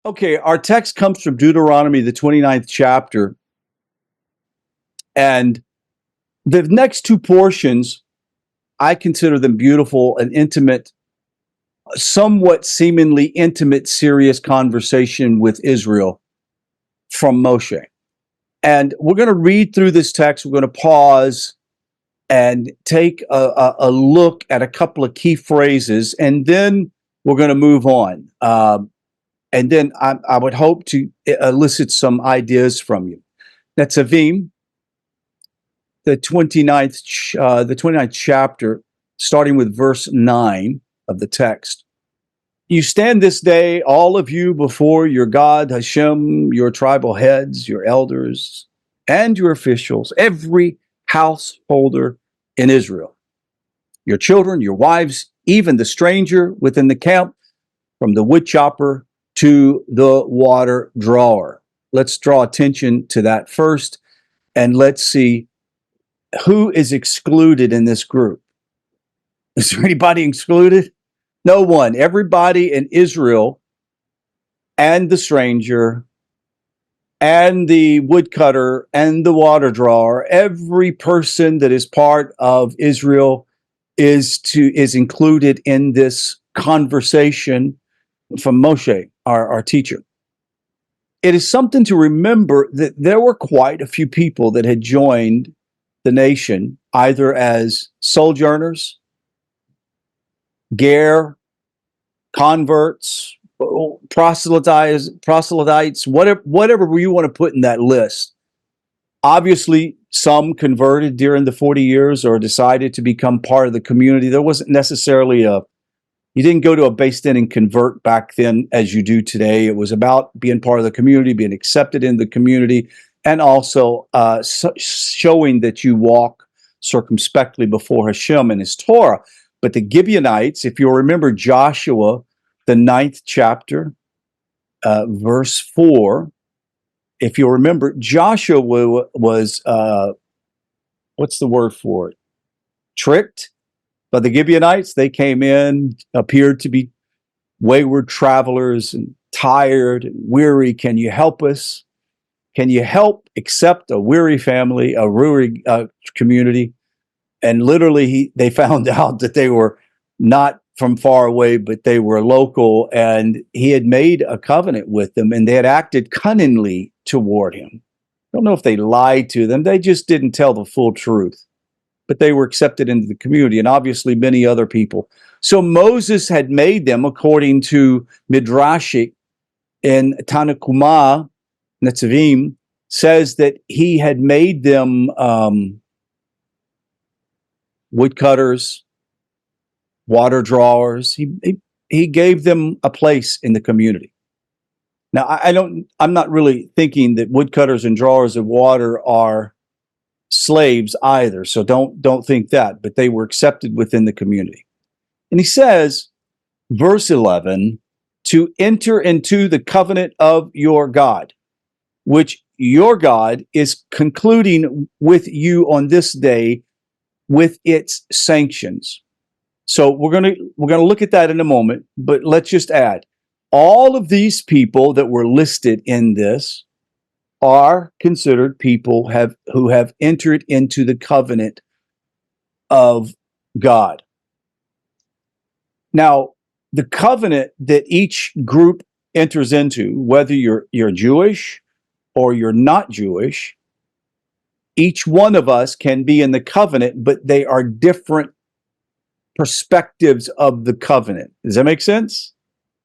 Okay, our text comes from Deuteronomy, the 29th chapter. And the next two portions, I consider them beautiful and intimate, somewhat seemingly intimate, serious conversation with Israel from Moshe. And we're going to read through this text. We're going to pause and take a look at a couple of key phrases, and then we're going to move on. And then I would hope to elicit some ideas from you. Nitzavim, the 29th chapter, starting with verse 9 of the text. You stand this day, all of you, before your God, Hashem, your tribal heads, your elders, and your officials, every householder in Israel, your children, your wives, even the stranger within the camp, from the wood chopper to the water drawer. Let's draw attention to that first, and let's see who is excluded in this group. Is there anybody excluded? No one. Everybody in Israel, and the stranger, and the woodcutter, and the water drawer, every person that is part of Israel is included in this conversation from Moshe, our teacher. It is something to remember that there were quite a few people that had joined the nation, either as sojourners, ger, converts, proselytes, whatever you want to put in that list. Obviously, some converted during the 40 years or decided to become part of the community. There wasn't necessarily you didn't go to a Beis Din and convert back then as you do today. It was about being part of the community, being accepted in the community, and also showing that you walk circumspectly before Hashem and His Torah. But the Gibeonites, if you'll remember Joshua, the 9th chapter, verse 4, if you'll remember, Joshua was, what's the word for it? Tricked by the Gibeonites. They came in, appeared to be wayward travelers and tired and weary. Can you help us? Can you help accept a weary family, a weary community? And literally, they found out that they were not from far away, but they were local, and he had made a covenant with them, and they had acted cunningly toward him. I don't know if they lied to them. They just didn't tell the full truth. But they were accepted into the community, and obviously many other people. So Moses had made them, according to Midrashic in Tanakuma, Nitzavim, says that he had made them woodcutters, water drawers. He gave them a place in the community. Now, I'm not really thinking that woodcutters and drawers of water are slaves either, so don't think that, but they were accepted within the community. And he says, verse 11, to enter into the covenant of your God, which your God is concluding with you on this day with its sanctions. So we're going to look at that in a moment, but let's just add, all of these people that were listed in this are considered people who have entered into the covenant of God. Now, the covenant that each group enters into, whether you're Jewish or you're not Jewish, each one of us can be in the covenant, but they are different perspectives of the covenant. Does that make sense?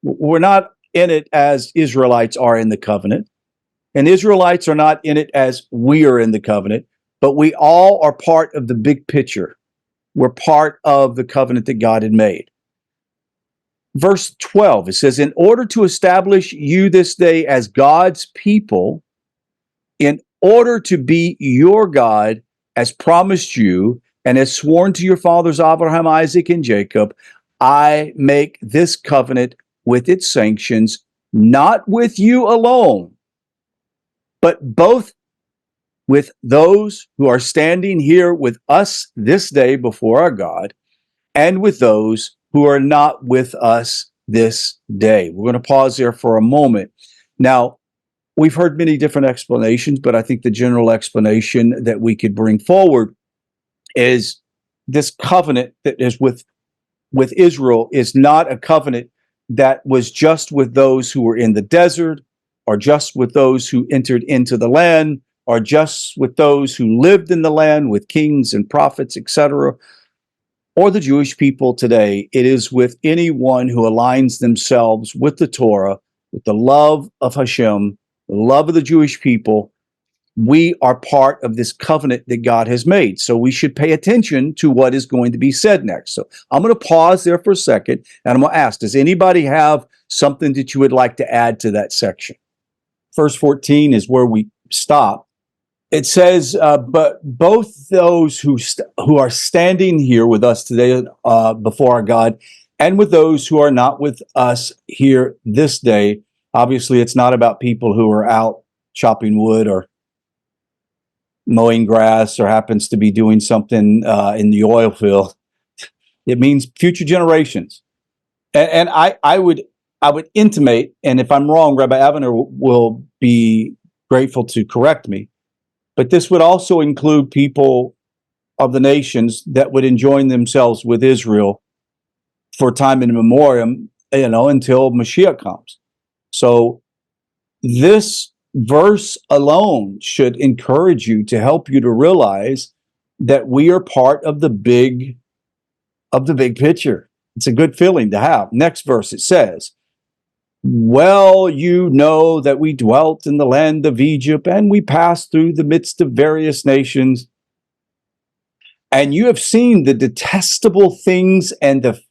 We're not in it as Israelites are in the covenant. And Israelites are not in it as we are in the covenant, but we all are part of the big picture. We're part of the covenant that God had made. Verse 12, it says, in order to establish you this day as God's people, in order to be your God, as promised you, and as sworn to your fathers Abraham, Isaac, and Jacob, I make this covenant with its sanctions, not with you alone, but both with those who are standing here with us this day before our God, and with those who are not with us this day. We're going to pause there for a moment. Now, we've heard many different explanations, but I think the general explanation that we could bring forward is this covenant that is with Israel is not a covenant that was just with those who were in the desert, or just with those who entered into the land, or just with those who lived in the land with kings and prophets, etc., or the Jewish people today. It is with anyone who aligns themselves with the Torah, with the love of Hashem, the love of the Jewish people. We are part of this covenant that God has made. So we should pay attention to what is going to be said next. So I'm going to pause there for a second, and I'm going to ask, does anybody have something that you would like to add to that section? Verse 14 is where we stop. It says, but both those who are standing here with us today before our God, and with those who are not with us here this day. Obviously, it's not about people who are out chopping wood or mowing grass or happens to be doing something in the oil field. It means future generations. And I would intimate, and if I'm wrong, Rabbi Avner will be grateful to correct me, but this would also include people of the nations that would enjoin themselves with Israel for time in memoriam, until Mashiach comes. So this verse alone should encourage you, to help you to realize that we are part of the big picture. It's a good feeling to have. Next verse, it says, well, you know that we dwelt in the land of Egypt, and we passed through the midst of various nations, and you have seen the detestable things and the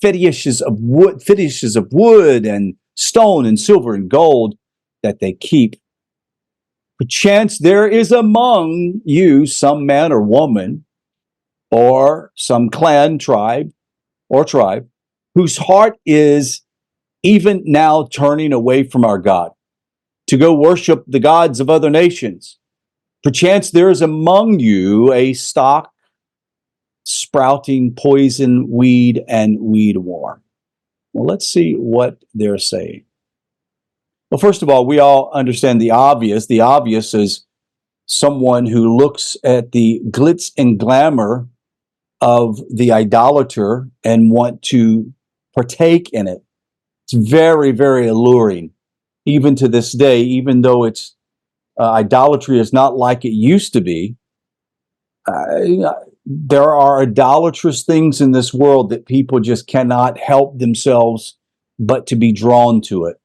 fetishes of wood and stone and silver and gold that they keep. Perchance there is among you some man or woman, or some clan, tribe, whose heart is even now turning away from our God, to go worship the gods of other nations. Perchance there is among you a stock sprouting poison, weed, and weed worm. Well, let's see what they're saying. Well, first of all, we all understand the obvious. The obvious is someone who looks at the glitz and glamour of the idolater and want to partake in it. It's very, very alluring, even to this day, even though it's idolatry is not like it used to be. There are idolatrous things in this world that people just cannot help themselves but to be drawn to it.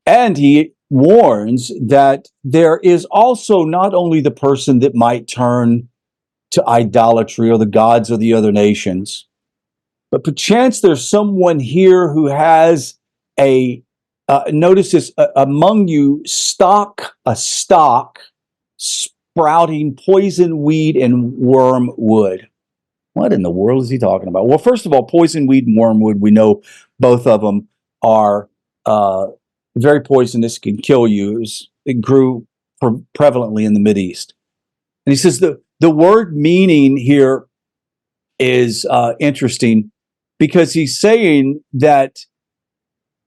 And he warns that there is also not only the person that might turn to idolatry or the gods of the other nations, but perchance there's someone here who has notice this, among you a stock sprouting poison weed and wormwood. What in the world is he talking about? Well, first of all, poison weed and wormwood, we know both of them are very poisonous, can kill you. It grew prevalently in the Mideast. And he says the word meaning here is interesting, because he's saying that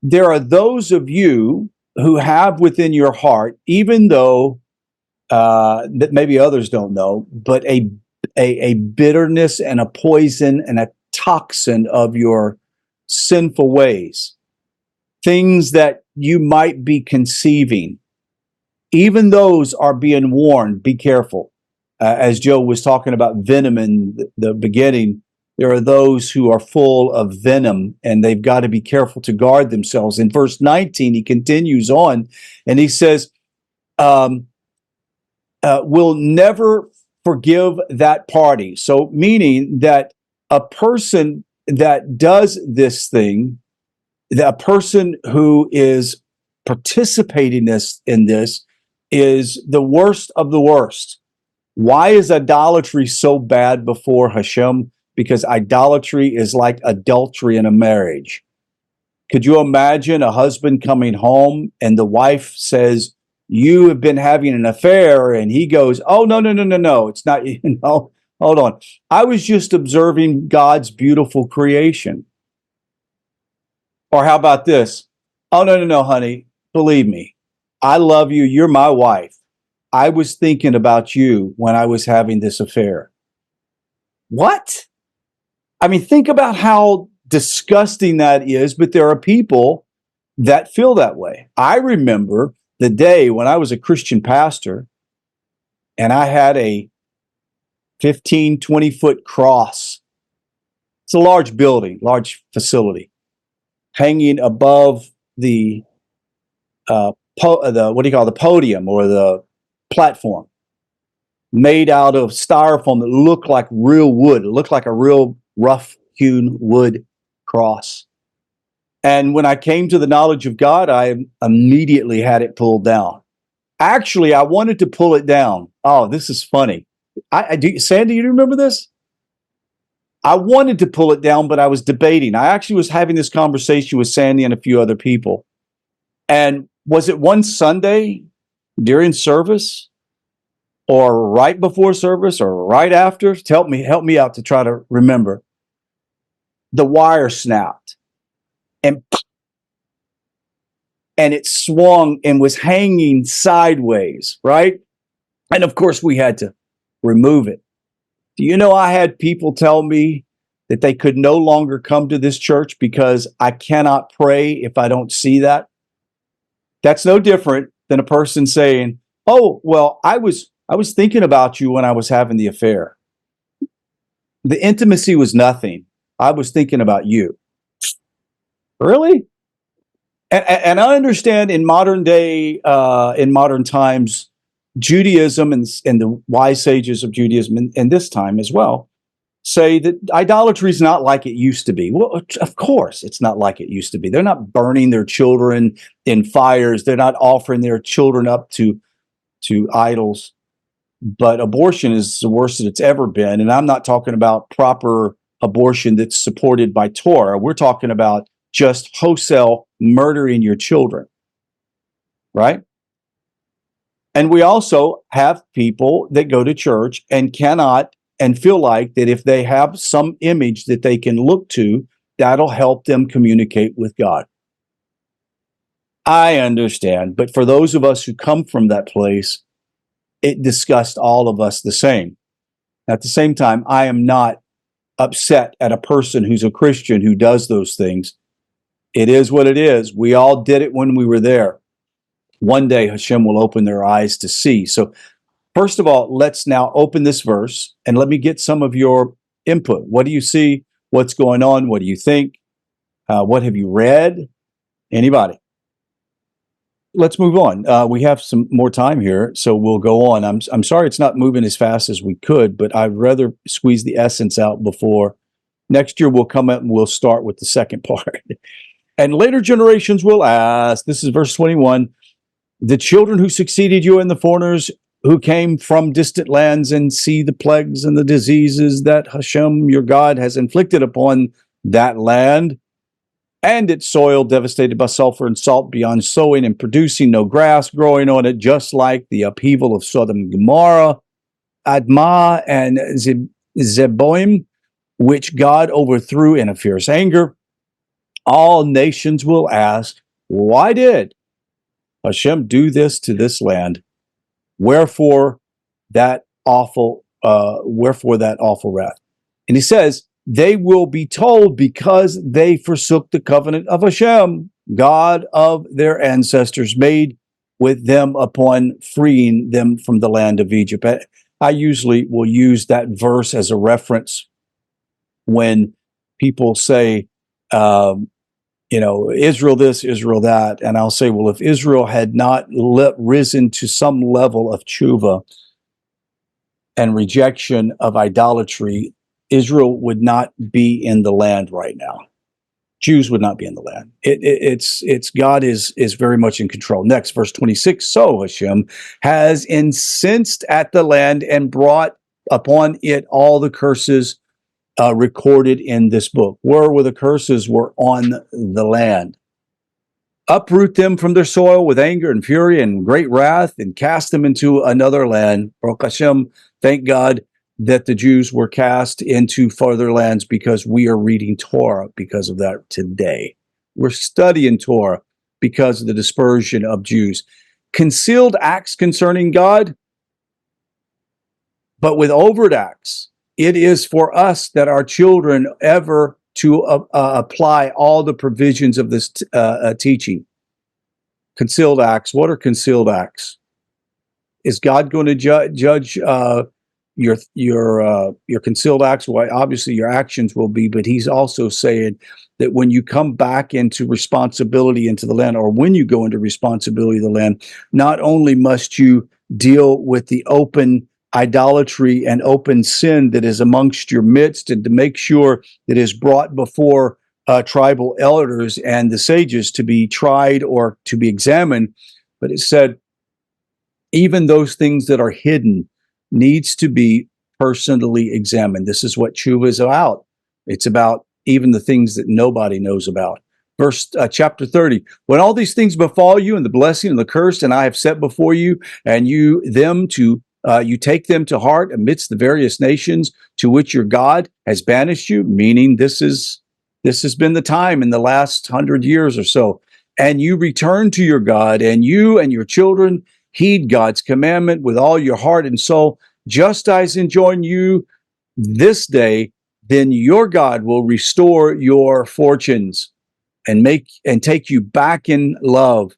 there are those of you who have within your heart, even though that maybe others don't know, but a bitterness and a poison and a toxin of your sinful ways, things that you might be conceiving. Even those are being warned, be careful. As Joe was talking about venom in the beginning, there are those who are full of venom, and they've got to be careful to guard themselves. In verse 19, he continues on, and he says, we'll never forgive that party. So meaning that a person that does this thing, the person who is participating in this is the worst of the worst. Why is idolatry so bad before Hashem? Because idolatry is like adultery in a marriage. Could you imagine a husband coming home and the wife says, you have been having an affair, and he goes, oh, no, it's not, hold on. I was just observing God's beautiful creation. Or how about this? Oh, no, no, no, honey. Believe me, I love you. You're my wife. I was thinking about you when I was having this affair. What? I mean, think about how disgusting that is, but there are people that feel that way. I remember the day when I was a Christian pastor and I had a 15, 20-foot cross. It's a large building, large facility, hanging above the the podium or the platform, made out of styrofoam that looked like real wood. It looked like a real rough hewn wood cross. And when I came to the knowledge of God, I immediately had it pulled down. Actually, I wanted to pull it down. Oh, this is funny. Sandy, you remember this? I wanted to pull it down, but I was debating. I actually was having this conversation with Sandy and a few other people. And was it one Sunday during service or right before service or right after? Help me out to try to remember. The wire snapped and it swung and was hanging sideways, right? And of course we had to remove it. Do you know I had people tell me that they could no longer come to this church because I cannot pray if I don't see that? That's no different than a person saying, "Oh, well, I was thinking about you when I was having the affair. The intimacy was nothing. I was thinking about you." Really? And I understand in modern day, in modern times, Judaism and the wise sages of Judaism in this time as well say that idolatry is not like it used to be. Well, of course, it's not like it used to be. They're not burning their children in fires. They're not offering their children up to idols. But abortion is the worst that it's ever been. And I'm not talking about proper abortion that's supported by Torah. We're talking about just wholesale murdering your children, right? And we also have people that go to church and cannot and feel like that if they have some image that they can look to, that'll help them communicate with God. I understand, but for those of us who come from that place, it disgusts all of us the same. At the same time, I am not upset at a person who's a Christian who does those things. It is what it is. We all did it when we were there. One day Hashem will open their eyes to see. So first of all, let's now open this verse and let me get some of your input. What do you see? What's going on? What do you think? What have you read? Anybody? Let's move on. We have some more time here, so we'll go on. I'm sorry it's not moving as fast as we could, but I'd rather squeeze the essence out before next year we'll come up and we'll start with the second part. And later generations will ask, this is verse 21, the children who succeeded you and the foreigners who came from distant lands and see the plagues and the diseases that Hashem, your God, has inflicted upon that land, and its soil devastated by sulfur and salt beyond sowing and producing no grass growing on it, just like the upheaval of Sodom and Gomorrah, Admah and Zeboim, which God overthrew in a fierce anger. All nations will ask, why did Hashem do this to this land? Wherefore that awful wrath? And he says, they will be told because they forsook the covenant of Hashem, God of their ancestors, made with them upon freeing them from the land of Egypt. I usually will use that verse as a reference when people say, Israel this, Israel that. And I'll say, well, if Israel had not risen to some level of tshuva and rejection of idolatry, Israel would not be in the land right now. Jews would not be in the land. It's God is very much in control. Next, verse 26. So Hashem has incensed at the land and brought upon it all the curses recorded in this book. Where the curses were on the land. Uproot them from their soil with anger and fury and great wrath and cast them into another land. Baruch Hashem, thank God that the Jews were cast into farther lands because we are reading Torah because of that today. We're studying Torah because of the dispersion of Jews. Concealed acts concerning God, but with overt acts, it is for us that our children ever to apply all the provisions of this teaching. Concealed acts. What are concealed acts? Is God going to judge your concealed acts? Well, obviously your actions will be, but he's also saying that when you come back into responsibility into the land, or when you go into responsibility of the land, not only must you deal with the open idolatry and open sin that is amongst your midst, and to make sure that is brought before tribal elders and the sages to be tried or to be examined, but it said even those things that are hidden needs to be personally examined. This is what tshuva is about. It's about even the things that nobody knows about. Chapter 30, when all these things befall you, and the blessing and the curse, and I have set before you, and you take them to heart amidst the various nations to which your God has banished you, meaning this has been the time in the last 100 years or so, and you return to your God, and you and your children heed God's commandment with all your heart and soul, just as enjoin you this day, then your God will restore your fortunes and take you back in love,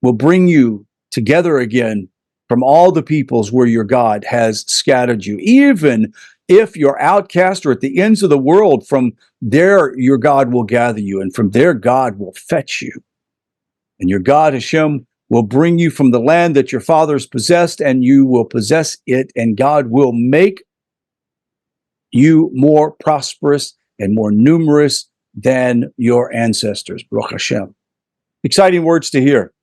will bring you together again from all the peoples where your God has scattered you. Even if you're outcast or at the ends of the world, from there your God will gather you, and from there God will fetch you. And your God, Hashem, will bring you from the land that your fathers possessed, and you will possess it, and God will make you more prosperous and more numerous than your ancestors. Baruch Hashem. Exciting words to hear.